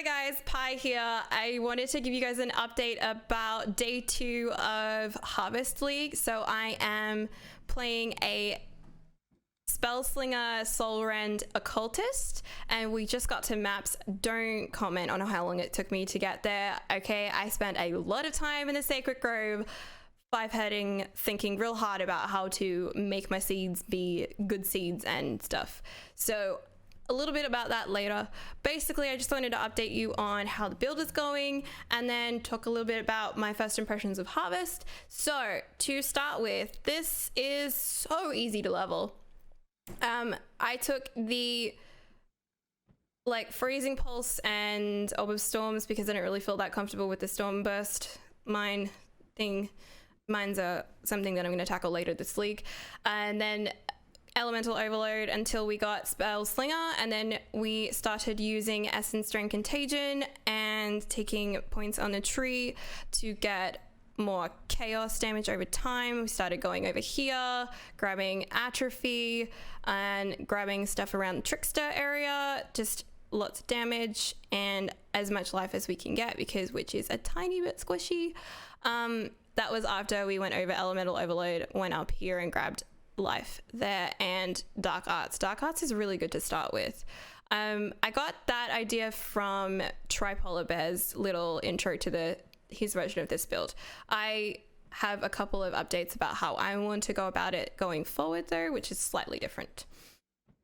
Hi guys, Pi here. I wanted to give you guys an update about day 2 of Harvest League. So I am playing a Spellslinger Soulrend Occultist, and we just got to maps. Don't comment on how long it took me to get there. Okay, I spent a lot of time in the Sacred Grove, 5-heading, thinking real hard about how to make my seeds be good seeds and stuff. So a little bit about that later. Basically, I just wanted to update you on how the build is going and then talk a little bit about my first impressions of Harvest. So to start with, this is so easy to level. I took the Freezing Pulse and Orb of Storms because I don't really feel that comfortable with the Storm Burst mine thing. Mines are something that I'm going to tackle later this league. And then Elemental Overload until we got Spellslinger, and then we started using Essence Drain Contagion and taking points on the tree to get more chaos damage over time. We started going over here, grabbing Atrophy and grabbing stuff around the Trickster area, just lots of damage and as much life as we can get because Witch is a tiny bit squishy. That was after we went over Elemental Overload, went up here and grabbed life there, and Dark Arts. Dark Arts is really good to start with. I got that idea from Tripolar Bear's little intro to his version of this build. I have a couple of updates about how I want to go about it going forward though, which is slightly different.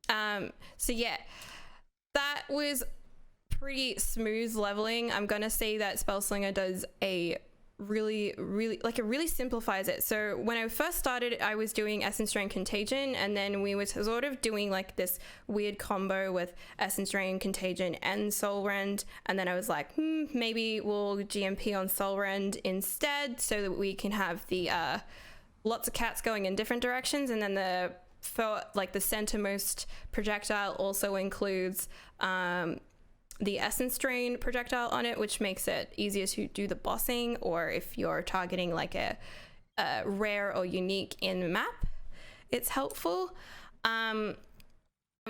So yeah, that was pretty smooth leveling. I'm gonna say that Spellslinger does a really it really simplifies it. So when I first started, I was doing Essence Drain Contagion, and then we were sort of doing like this weird combo with Essence Drain Contagion and Soulrend, and then I was like, maybe we'll GMP on Soulrend instead so that we can have the lots of cats going in different directions, and then the centermost projectile also includes the Essence Drain projectile on it, which makes it easier to do the bossing, or if you're targeting like a rare or unique in map, it's helpful. I'm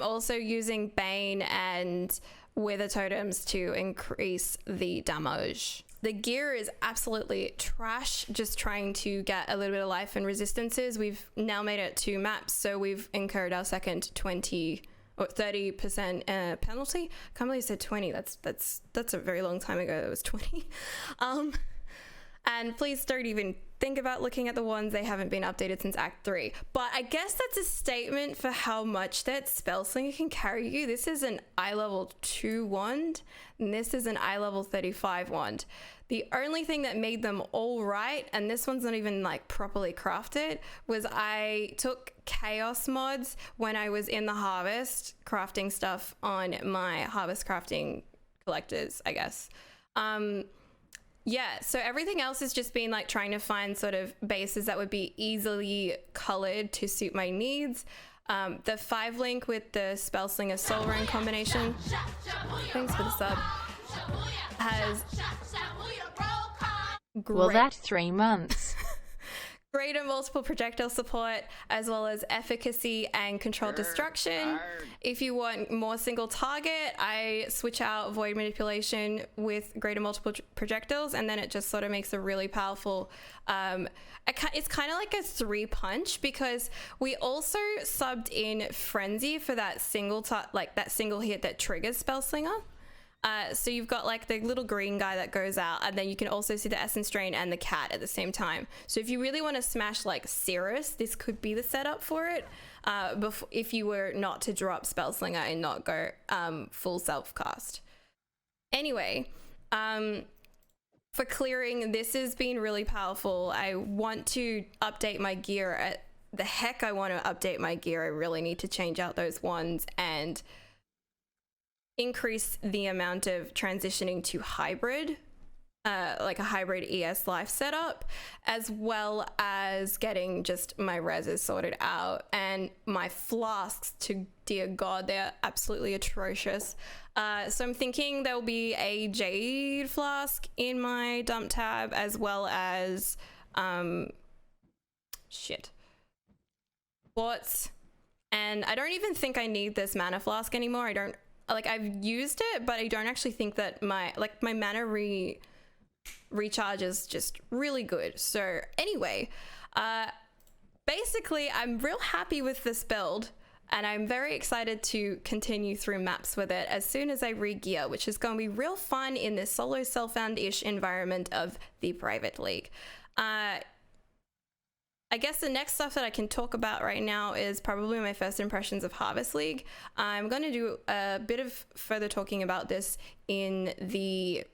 also using Bane and Wither Totems to increase the damage. The gear is absolutely trash, just trying to get a little bit of life and resistances. We've now made it 2 maps, so we've incurred our second 20 or 30% penalty. I can't believe you said 20. That's a very long time ago. It was 20. And please don't even think about looking at the ones. They haven't been updated since Act 3. But I guess that's a statement for how much that Spellslinger can carry you. This is an eye level 2 wand, and this is an eye level 35 wand. The only thing that made them all right, and this one's not even like properly crafted, was I took chaos mods when I was in the harvest crafting stuff on my harvest crafting collectors, I guess. Yeah, so everything else has just been like trying to find sort of bases that would be easily colored to suit my needs. The 5-link with the Spellslinger Soulrend combination, thanks for the sub, has well, that's 3 months. Greater multiple projectile support, as well as efficacy and controlled destruction. If you want more single target, I switch out void manipulation with greater multiple projectiles, and then it just sort of makes a really powerful it's kind of like a 3-punch, because we also subbed in Frenzy for that single hit that triggers Spellslinger. So you've got like the little green guy that goes out, and then you can also see the Essence Drain and the cat at the same time. So if you really want to smash like Cirrus, this could be the setup for it, if you were not to drop Spellslinger and not go full self-cast. Anyway, for clearing, this has been really powerful. I want to update my gear. I want to update my gear. I really need to change out those ones and increase the amount of transitioning to hybrid, like a hybrid ES life setup, as well as getting just my reses sorted out. And my flasks, to dear God, they're absolutely atrocious. So I'm thinking there'll be a Jade flask in my dump tab, as well as quartz. And I don't even think I need this mana flask anymore. I don't like I've used it, but I don't actually think that my mana recharge is just really good. So anyway, basically I'm real happy with this build, and I'm very excited to continue through maps with it as soon as I re-gear, which is going to be real fun in this solo self-found-ish environment of the private league. I guess the next stuff that I can talk about right now is probably my first impressions of Harvest League. I'm going to do a bit of further talking about this in a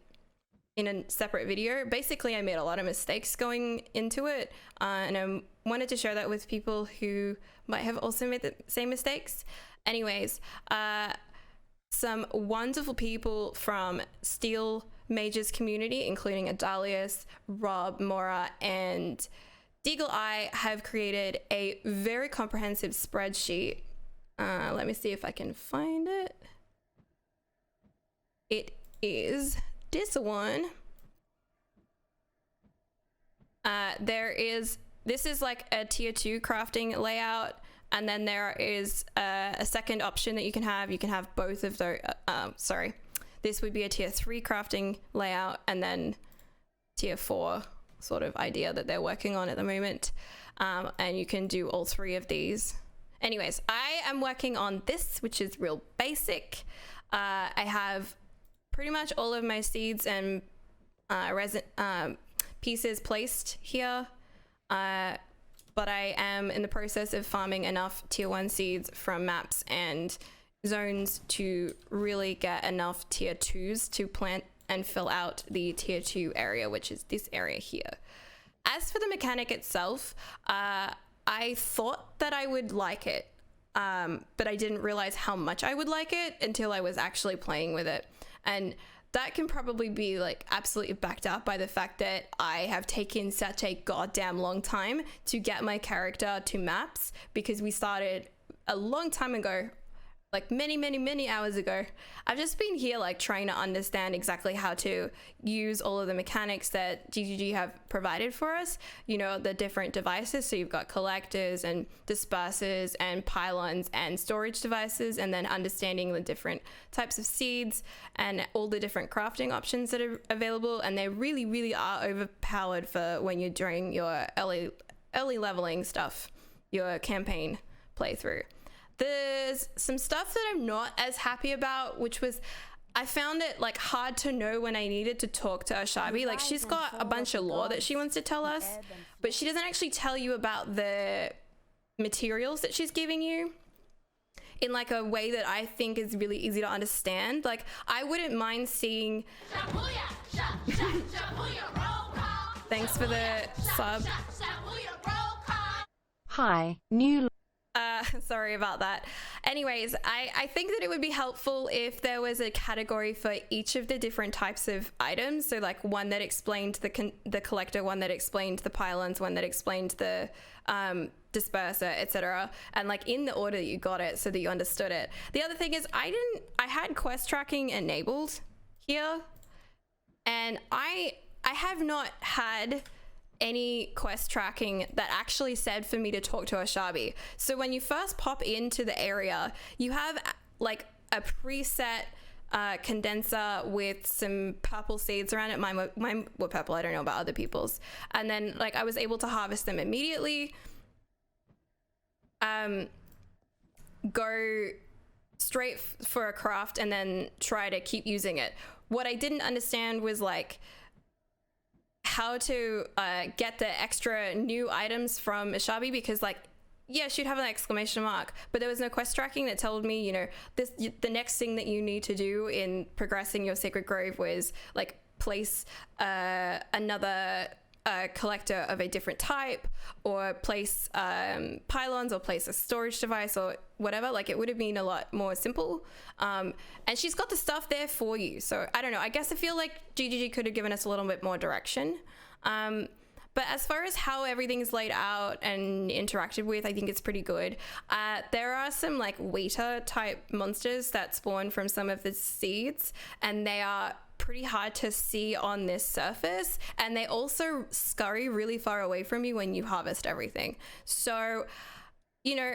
separate video. Basically, I made a lot of mistakes going into it, and I wanted to share that with people who might have also made the same mistakes. Anyways, some wonderful people from Steel Mages community, including Adalius, Rob, Mora, and Deagle Eye, have created a very comprehensive spreadsheet. Let me see if I can find it. It is this one. This is like a tier 2 crafting layout, and then there is a second option that you can have. You can have both of those. This would be a tier 3 crafting layout, and then tier 4 sort of idea that they're working on at the moment. And you can do all 3 of these. Anyways, I am working on this, which is real basic. I have pretty much all of my seeds and resin pieces placed here, but I am in the process of farming enough tier 1 seeds from maps and zones to really get enough tier 2s to plant and fill out the tier 2 area, which is this area here. As for the mechanic itself, I thought that I would like it, but I didn't realize how much I would like it until I was actually playing with it. And that can probably be like absolutely backed up by the fact that I have taken such a goddamn long time to get my character to maps, because we started a long time ago, like many hours ago. I've just been here like trying to understand exactly how to use all of the mechanics that GGG have provided for us, you know, the different devices. So you've got collectors and dispersers and pylons and storage devices, and then understanding the different types of seeds and all the different crafting options that are available. And they really are overpowered for when you're doing your early leveling stuff, your campaign playthrough. There's some stuff that I'm not as happy about, which was I found it like hard to know when I needed to talk to Ashabi. Like, she's got a bunch of lore that she wants to tell us, but she doesn't actually tell you about the materials that she's giving you in like a way that I think is really easy to understand. Like, I wouldn't mind seeing thanks for the sub. Hi, new. Sorry about that. Anyways, I think that it would be helpful if there was a category for each of the different types of items. So like one that explained the collector, one that explained the pylons, one that explained the disperser, etc. And like in the order that you got it so that you understood it. The other thing is I had quest tracking enabled here, and I have not had any quest tracking that actually said for me to talk to Ashabi. So when you first pop into the area, you have like a preset condenser with some purple seeds around it. Mine were purple. I don't know about other people's. And then like I was able to harvest them immediately. Go straight for a craft and then try to keep using it. What I didn't understand was like how to get the extra new items from Ashabi, because like, yeah, she'd have an exclamation mark, but there was no quest tracking that told me, you know, the next thing that you need to do in progressing your Sacred Grove was like place another collector of a different type, or place pylons, or place a storage device or whatever. Like, it would have been a lot more simple. And she's got the stuff there for you. So I don't know, I guess I feel like GGG could have given us a little bit more direction. But as far as how everything's laid out and interacted with, I think it's pretty good. There are some like Weta type monsters that spawn from some of the seeds, and they are pretty hard to see on this surface, and they also scurry really far away from you when you harvest everything. So, you know,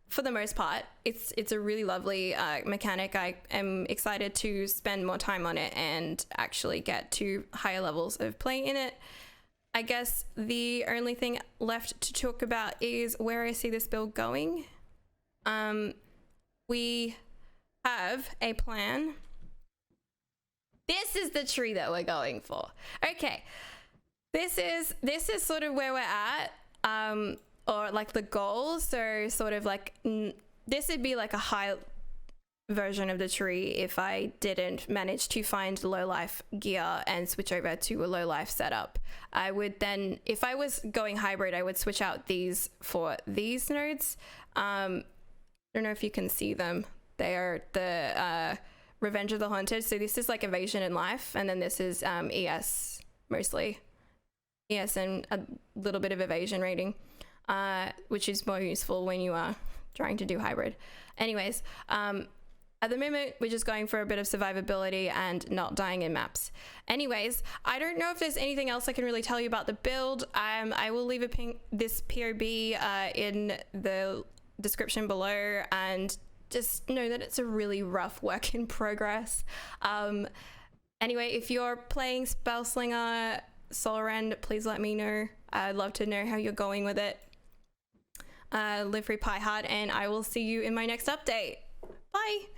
for the most part, it's a really lovely mechanic. I am excited to spend more time on it and actually get to higher levels of play in it. I guess the only thing left to talk about is where I see this build going. We have a plan. This is the tree that we're going for. Okay, this is sort of where we're at, or like the goal. So sort of like this would be like a high version of the tree if I didn't manage to find low life gear and switch over to a low life setup. I would then, if I was going hybrid, I would switch out these for these nodes. I don't know if you can see them. They are the Revenge of the Haunted. So this is like evasion in life, and then this is ES mostly. ES and a little bit of evasion rating, which is more useful when you are trying to do hybrid. Anyways, at the moment, we're just going for a bit of survivability and not dying in maps. Anyways, I don't know if there's anything else I can really tell you about the build. I will leave this POB in the description below, and just know that it's a really rough work in progress. Anyway, if you're playing Spellslinger Solar End, please let me know. I'd love to know how you're going with it. Live free pie hard, and I will see you in my next update. Bye.